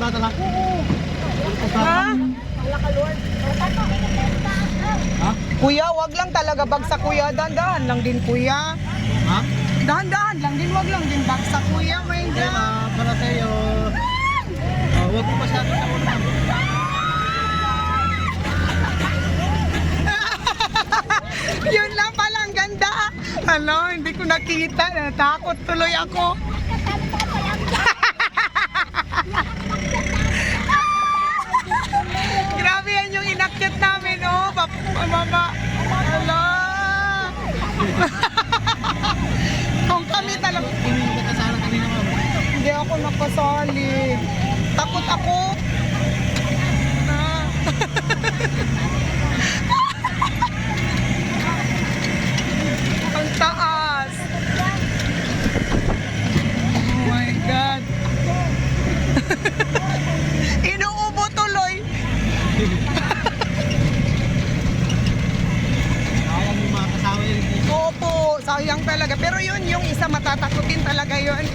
Pagkata lang. Ha? Ha? Kuya, wag lang talaga bagsak kuya. Dahan-dahan lang din kuya. Ha? Dahan-dahan lang din, wag lang din bagsak kuya. My Kaya God. para sa'yo. Huwag mo masyado sa ulan. Yun lang pala, ang ganda. Ano, hindi ko nakita. Natakot tuloy ako. Grabe yan yung inakyat namin, oh. Mama. Hello. Kung kami talaga. Hindi ka kasala kanina ma'am. Hindi ako nakasali. Takot ako. Ah. Ang taas. Oh my God. Inuubo tuloy. Sayang yung mga kasama yun. Opo, sayang talaga. Pero yun, yung isa matatakutin talaga yun.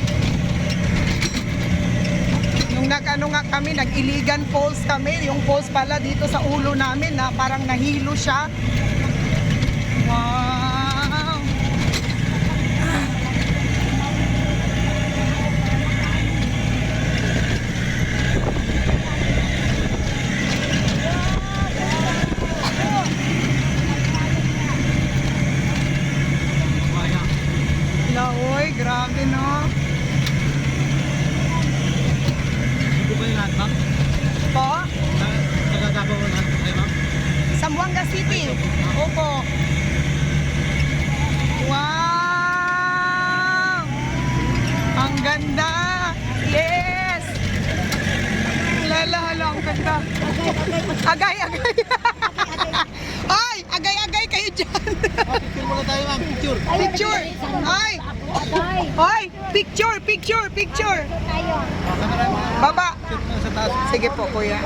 Nung nag-ano nga kami, nag-Iligan Falls kami. Yung falls pala dito sa ulo namin na parang nahilo siya. Wow! Sayang. Laoy, grabe no. Hindi ba yung lahat ma'am? Po, Nagagawa mo lahat kayo ma'am? Zamboanga City. Opo. Wow! Ang ganda! Yes! Lala, ang ganda. Agay, agay. Ay, agay-agay kayo dyan. Picture muna tayo ma'am, picture. Picture. Ay. Ay, picture. Camera mo. Baba. Picture sa taas. Sige po, kuya.